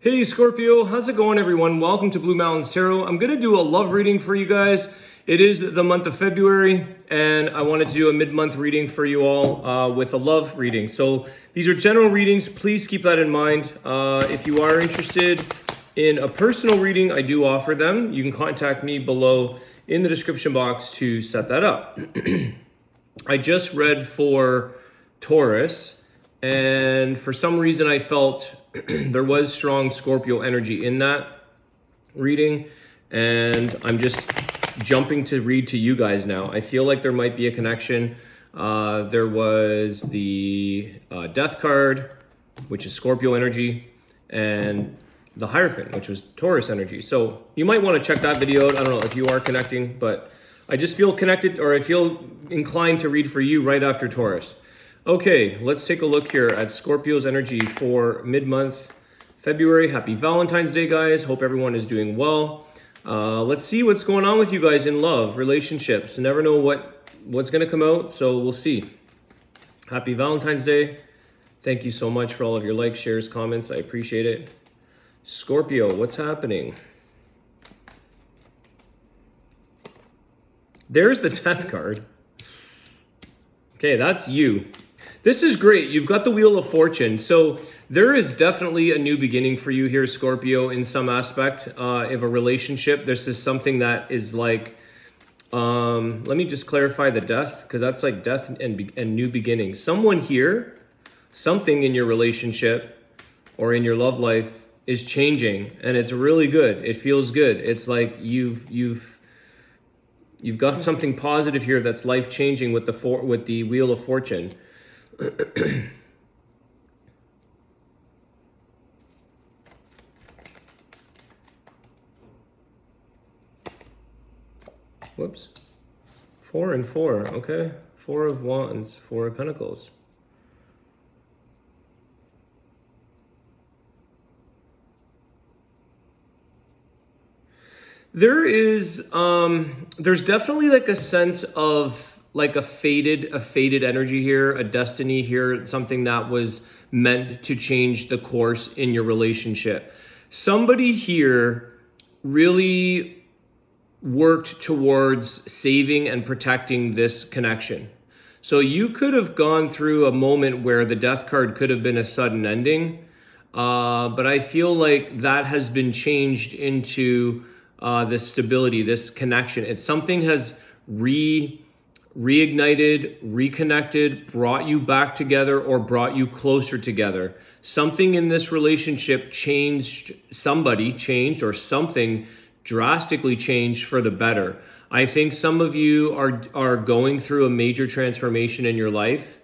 Hey Scorpio, how's it going everyone? Welcome to Blue Mountains Tarot. I'm going to do a love reading for you guys. It is the month of February and I wanted to do a mid-month reading for you all with a love reading. So these are general readings. Please keep that in mind. If you are interested in a personal reading, I do offer them. You can contact me below in the description box to set that up. I just read for Taurus and for some reason I felt there was strong Scorpio energy in that reading, and I'm just jumping to read to you guys now. I feel like there might be a connection. There was the Death card, which is Scorpio energy, and the Hierophant, which was Taurus energy. So you might want to check that video out. I don't know if you are connecting, but I just feel connected, or I feel inclined to read for you right after Taurus. Okay, let's take a look here at Scorpio's energy for mid-month February. Happy Valentine's Day, guys. Hope everyone is doing well. Let's see what's going on with you guys in love, relationships. Never know what's going to come out, so we'll see. Happy Valentine's Day. Thank you so much for all of your likes, shares, comments. I appreciate it. Scorpio, what's happening? There's the Death card. Okay, that's you. This is great. You've got the Wheel of Fortune. So there is definitely a new beginning for you here, Scorpio, in some aspect of a relationship. This is something that is like, let me just clarify the death, because that's like death and new beginning. Someone here, something in your relationship or in your love life is changing, and it's really good. It feels good. It's like you've got something positive here that's life-changing with the Wheel of Fortune. Whoops. 4 and 4, okay. 4 of Wands, 4 of Pentacles. There's definitely like a sense of like a faded energy here, a destiny here, something that was meant to change the course in your relationship. Somebody here really worked towards saving and protecting this connection. So you could have gone through a moment where the Death card could have been a sudden ending, but I feel like that has been changed into this stability, this connection. It's something has reignited, reconnected, brought you back together, or brought you closer together. Something in this relationship changed, somebody changed, or something drastically changed for the better. I think some of you are going through a major transformation in your life.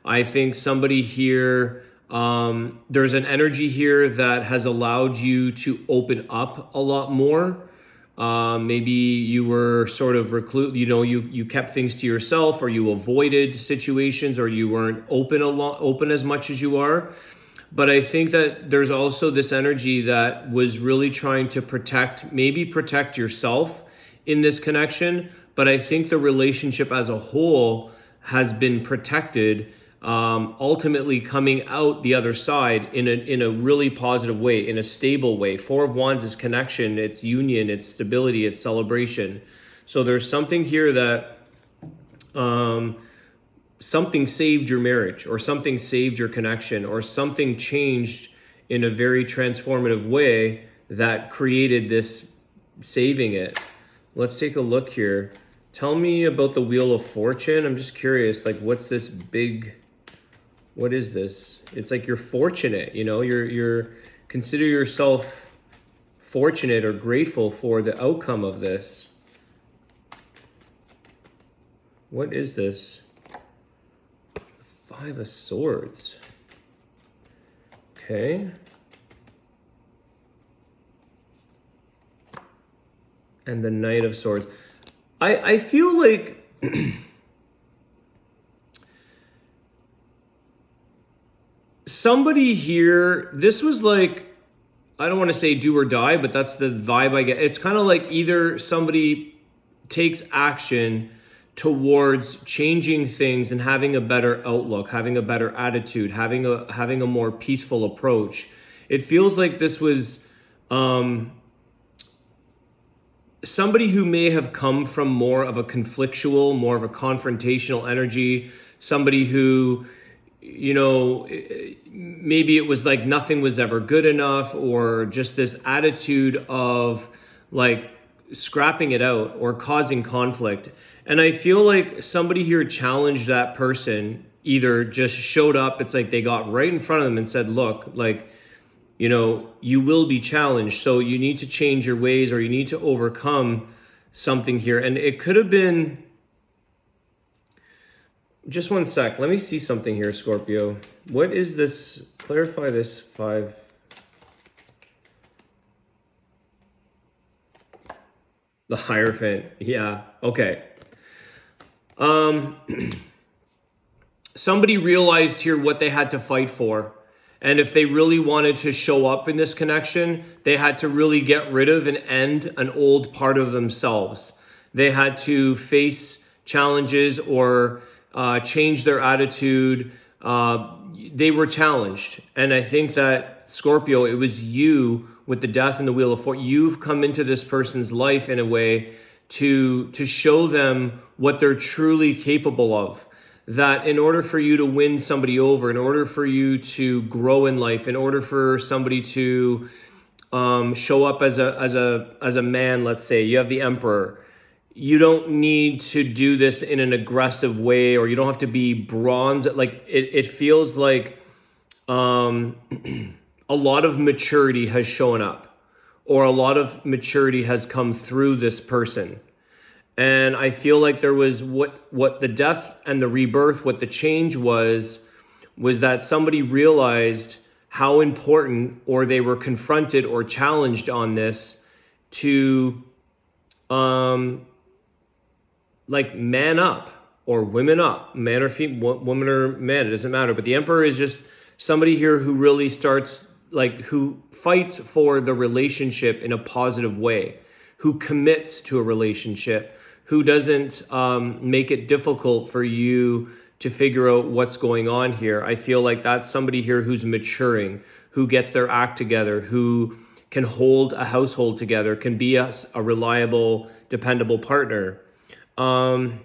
I think somebody here, there's an energy here that has allowed you to open up a lot more. Maybe you were sort of you kept things to yourself, or you avoided situations, or you weren't open as much as you are. But I think that there's also this energy that was really trying to protect yourself in this connection. But I think the relationship as a whole has been protected, ultimately coming out the other side in a really positive way, in a stable way. 4 of Wands is connection, it's union, it's stability, it's celebration. So there's something here that something saved your marriage, or something saved your connection, or something changed in a very transformative way that created this saving it. Let's take a look here. Tell me about the Wheel of Fortune. I'm just curious, like, what's this big... What is this? It's like you're fortunate, you're consider yourself fortunate or grateful for the outcome of this. What is this? 5 of Swords. Okay. And the Knight of Swords. I feel like somebody here, this was like, I don't want to say do or die, but that's the vibe I get. It's kind of like either somebody takes action towards changing things and having a better outlook, having a better attitude, having a more peaceful approach. It feels like this was somebody who may have come from more of a conflictual, more of a confrontational energy, somebody who, you know, maybe it was like nothing was ever good enough, or just this attitude of like scrapping it out or causing conflict. And I feel like somebody here challenged that person, either just showed up, it's like they got right in front of them and said, look, like, you know, you will be challenged, so you need to change your ways, or you need to overcome something here. And it could have been, just one sec, let me see something here, Scorpio. What is this? Clarify this 5. The Hierophant, yeah, okay. Somebody realized here what they had to fight for. And if they really wanted to show up in this connection, they had to really get rid of and end an old part of themselves. They had to face challenges or change their attitude. They were challenged. And I think that, Scorpio, it was you with the Death and the Wheel of Fortune. You've come into this person's life in a way to show them what they're truly capable of. That in order for you to win somebody over, in order for you to grow in life, in order for somebody to show up as a man, let's say, you have the Emperor, you don't need to do this in an aggressive way, or you don't have to be bronze. Like it feels like a lot of maturity has shown up, or a lot of maturity has come through this person. And I feel like there was what the death and the rebirth, what the change was that somebody realized how important, or they were confronted or challenged on this to like man up, or women up, man or female, woman or man, it doesn't matter. But the Emperor is just somebody here who really starts, like, who fights for the relationship in a positive way, who commits to a relationship, who doesn't make it difficult for you to figure out what's going on here. I feel like that's somebody here who's maturing, who gets their act together, who can hold a household together, can be a reliable, dependable partner. I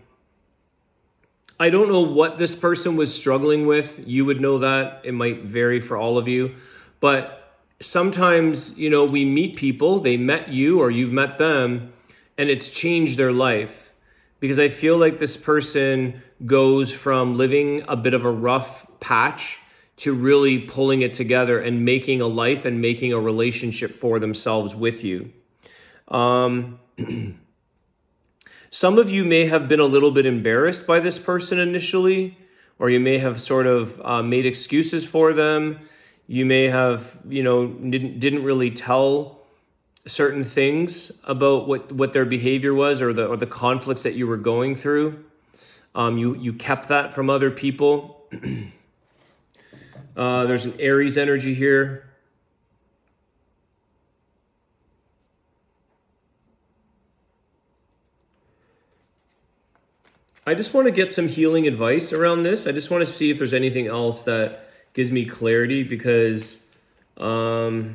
don't know what this person was struggling with. You would know that. It might vary for all of you. But sometimes, you know, we meet people, they met you or you've met them, and it's changed their life. Because I feel like this person goes from living a bit of a rough patch to really pulling it together and making a life and making a relationship for themselves with you. Some of you may have been a little bit embarrassed by this person initially, or you may have sort of made excuses for them. You may have, you know, didn't really tell certain things about what their behavior was, or the conflicts that you were going through. You kept that from other people. There's an Aries energy here. I just want to get some healing advice around this. I just want to see if there's anything else that gives me clarity, because I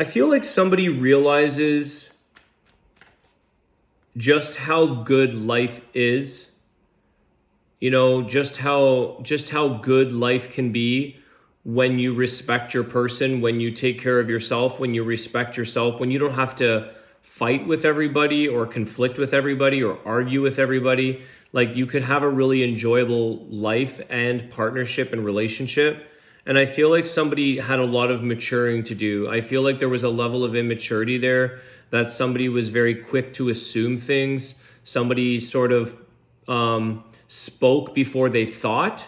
feel like somebody realizes just how good life is. You know, just how good life can be when you respect your person, when you take care of yourself, when you respect yourself, when you don't have to fight with everybody or conflict with everybody or argue with everybody. Like, you could have a really enjoyable life and partnership and relationship. And I feel like somebody had a lot of maturing to do. I feel like there was a level of immaturity there, that somebody was very quick to assume things. Somebody sort of spoke before they thought.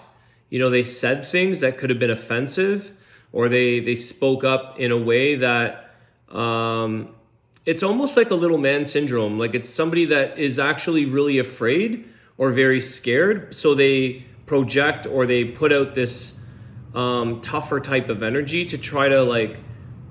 You know, they said things that could have been offensive, or they spoke up in a way that it's almost like a little man syndrome. Like, it's somebody that is actually really afraid or very scared. So they project, or they put out this tougher type of energy to try to like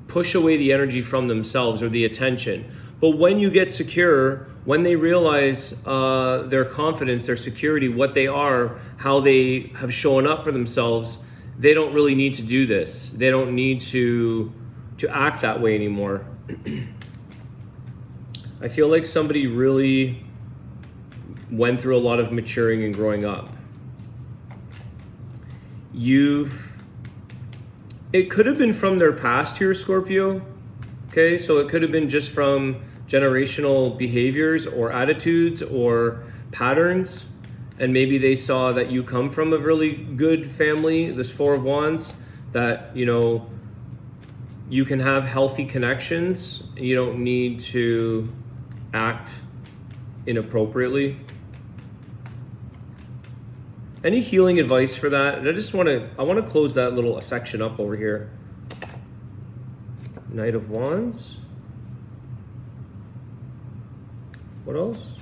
push away the energy from themselves or the attention. But when you get secure, when they realize their confidence, their security, what they are, how they have shown up for themselves, they don't really need to do this. They don't need to act that way anymore. I feel like somebody really went through a lot of maturing and growing up. It could have been from their past here, Scorpio. Okay, so it could have been just from generational behaviors or attitudes or patterns. And maybe they saw that you come from a really good family, this Four of Wands, that, you can have healthy connections. You don't need to act inappropriately. Any healing advice for that? And I want to close that little section up over here. Knight of Wands. What else?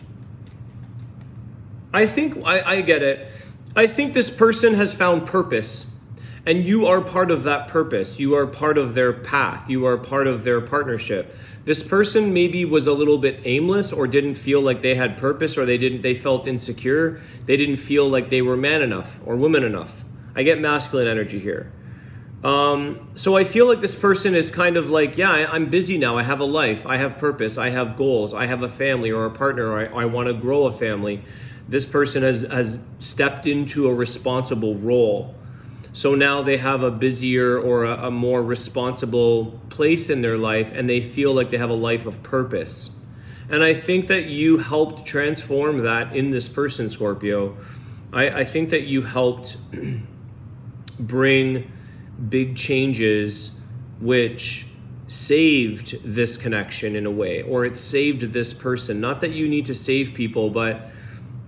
I think I get it. I think this person has found purpose, and you are part of that purpose. You are part of their path. You are part of their partnership. This person maybe was a little bit aimless or didn't feel like they had purpose, or they felt insecure. They didn't feel like they were man enough or woman enough. I get masculine energy here. So I feel like this person is kind of like, yeah, I'm busy now. I have a life. I have purpose. I have goals. I have a family or a partner. Or I want to grow a family. This person has stepped into a responsible role. So now they have a busier or a more responsible place in their life, and they feel like they have a life of purpose. And I think that you helped transform that in this person, Scorpio. I think that you helped bring big changes which saved this connection in a way, or it saved this person. Not that you need to save people, but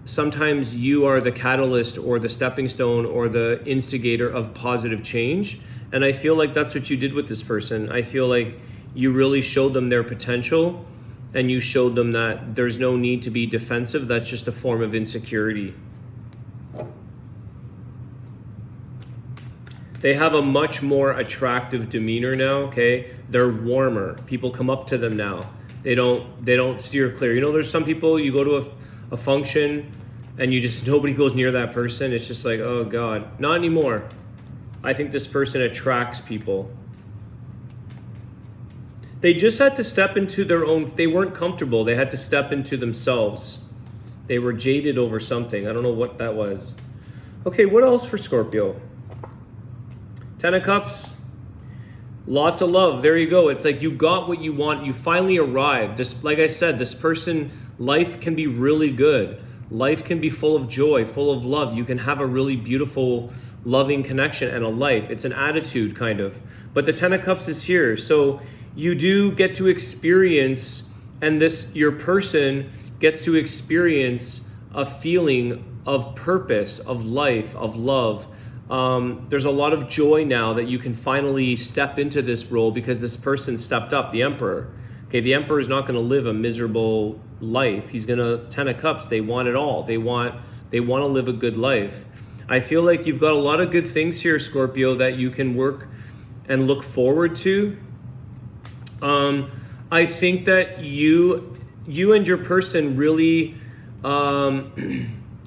sometimes you are the catalyst or the stepping stone or the instigator of positive change. And I feel like that's what you did with this person. I feel like you really showed them their potential, and you showed them that there's no need to be defensive. That's just a form of insecurity. They have a much more attractive demeanor now, okay? They're warmer. People come up to them now. They don't steer clear. There's some people, you go to a function and nobody goes near that person. It's just like, oh God, not anymore. I think this person attracts people. They just had to step into their own, they weren't comfortable. They had to step into themselves. They were jaded over something. I don't know what that was. Okay, what else for Scorpio? Ten of Cups. Lots of love. There you go. It's like you got what you want. You finally arrived. Like I said, this person, life can be really good. Life can be full of joy, full of love. You can have a really beautiful, loving connection and a life. It's an attitude kind of. But the Ten of Cups is here. So you do get to experience, and your person gets to experience a feeling of purpose, of life, of love. There's a lot of joy now that you can finally step into this role because this person stepped up, the Emperor. Okay, the Emperor is not going to live a miserable life. He's going to, Ten of Cups, they want it all. They want to live a good life. I feel like you've got a lot of good things here, Scorpio, that you can work and look forward to. I think that you and your person really,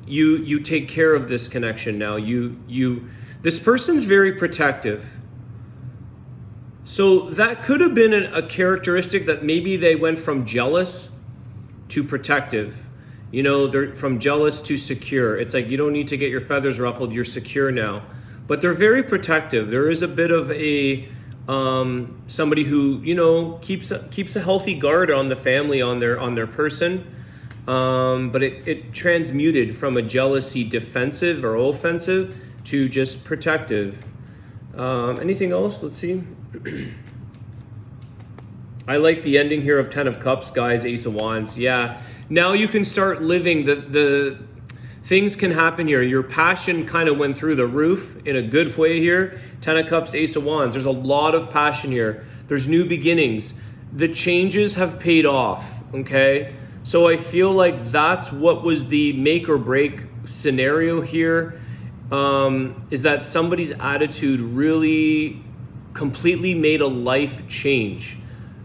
you take care of this connection now. This person's very protective. So that could have been a characteristic that maybe they went from jealous to protective. They're from jealous to secure. It's like you don't need to get your feathers ruffled. You're secure now. But they're very protective. There is a bit of a somebody who keeps a healthy guard on the family, on their person. But it transmuted from a jealousy defensive or offensive to just protective. Anything else? Let's see. I like the ending here of Ten of Cups, guys, Ace of Wands. Yeah. Now you can start living. The things can happen here. Your passion kind of went through the roof in a good way here. Ten of Cups, Ace of Wands. There's a lot of passion here. There's new beginnings. The changes have paid off, okay? So I feel like that's what was the make or break scenario here, is that somebody's attitude really completely made a life change.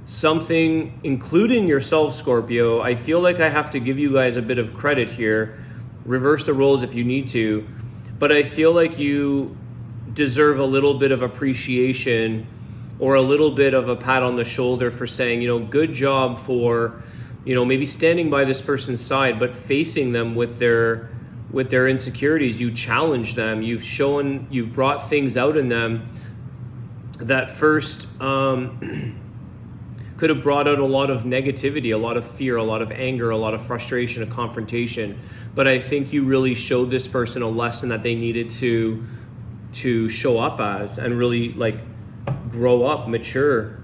something, including yourself, Scorpio. I feel like I have to give you guys a bit of credit here. Reverse the roles if you need to. But I feel like you deserve a little bit of appreciation or a little bit of a pat on the shoulder for saying, good job for, maybe standing by this person's side, but facing them with their insecurities. You challenge them. You've brought things out in them that first could have brought out a lot of negativity, a lot of fear, a lot of anger, a lot of frustration, a confrontation. But I think you really showed this person a lesson that they needed to show up as and really grow up, mature.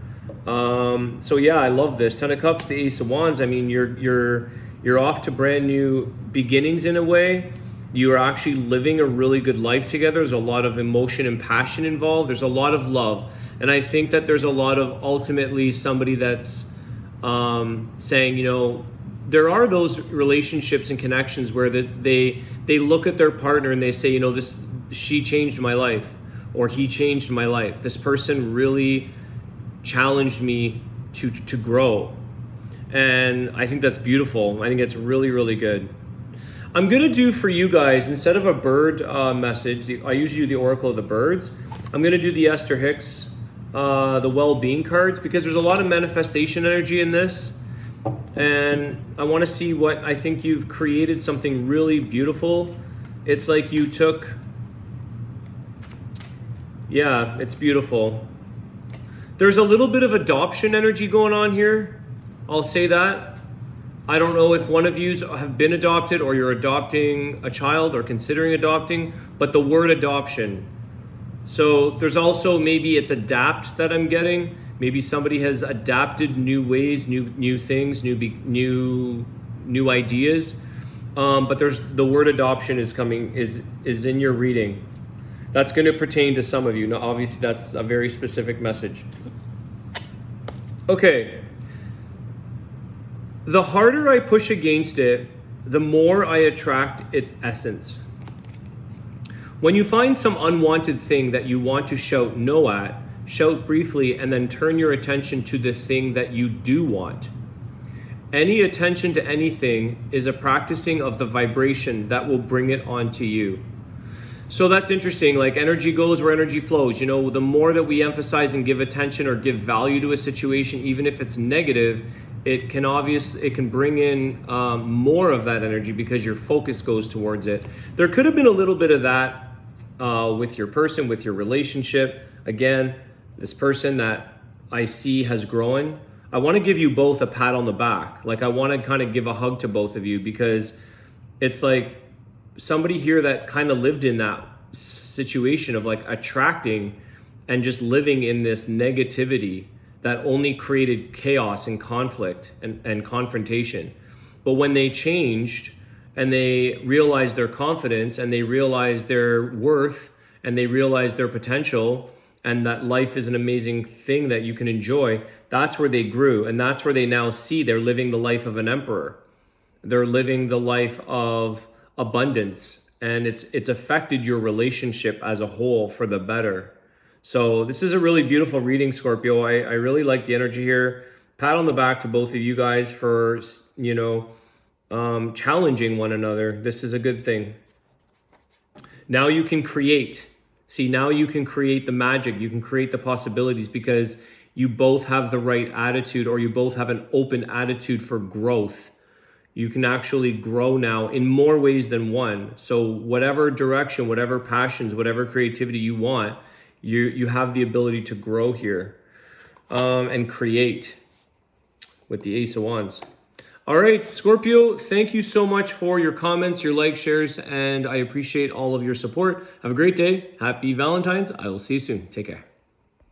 So yeah, I love this. 10 of Cups, the Ace of Wands. I mean, you're off to brand new beginnings in a way. You are actually living a really good life together. There's a lot of emotion and passion involved. There's a lot of love. And I think that there's a lot of ultimately somebody that's saying, there are those relationships and connections where they look at their partner and they say, she changed my life, or he changed my life. This person really challenged me to grow. And I think that's beautiful. I think it's really, really good. I'm going to do for you guys, instead of a bird message, I usually do the Oracle of the Birds. I'm going to do the Esther Hicks, the well-being cards, because there's a lot of manifestation energy in this. And I want to see what, I think you've created something really beautiful. It's like you took, yeah, it's beautiful. There's a little bit of adoption energy going on here. I'll say that. I don't know if one of you have been adopted or you're adopting a child or considering adopting, but the word adoption. So there's also, maybe it's adapt that I'm getting. Maybe somebody has adapted new ways, new things, new ideas. But there's the word adoption is coming, is in your reading. That's going to pertain to some of you. Now, obviously, that's a very specific message. Okay. The harder I push against it, the more I attract its essence. When you find some unwanted thing that you want to shout no at, shout briefly and then turn your attention to the thing that you do want. Any attention to anything is a practicing of the vibration that will bring it onto you. So that's interesting. Like, energy goes where energy flows. The more that we emphasize and give attention or give value to a situation, even if it's negative, it can bring in more of that energy because your focus goes towards it. There could have been a little bit of that with your person, with your relationship. Again, this person that I see has grown. I want to give you both a pat on the back. I want to kind of give a hug to both of you, because it's like somebody here that kind of lived in that situation of attracting and just living in this negativity that only created chaos and conflict and confrontation. But when they changed and they realized their confidence and they realized their worth and they realized their potential and that life is an amazing thing that you can enjoy, that's where they grew. And that's where they now see they're living the life of an emperor. They're living the life of abundance. And it's affected your relationship as a whole for the better. So this is a really beautiful reading, Scorpio. I really like the energy here. Pat on the back to both of you guys for, challenging one another. This is a good thing. Now you can create. See, now you can create the magic. You can create the possibilities because you both have the right attitude, or you both have an open attitude for growth. You can actually grow now in more ways than one. So whatever direction, whatever passions, whatever creativity you want, you have the ability to grow here and create with the Ace of Wands. All right, Scorpio, thank you so much for your comments, your likes, shares, and I appreciate all of your support. Have a great day. Happy Valentine's. I will see you soon. Take care.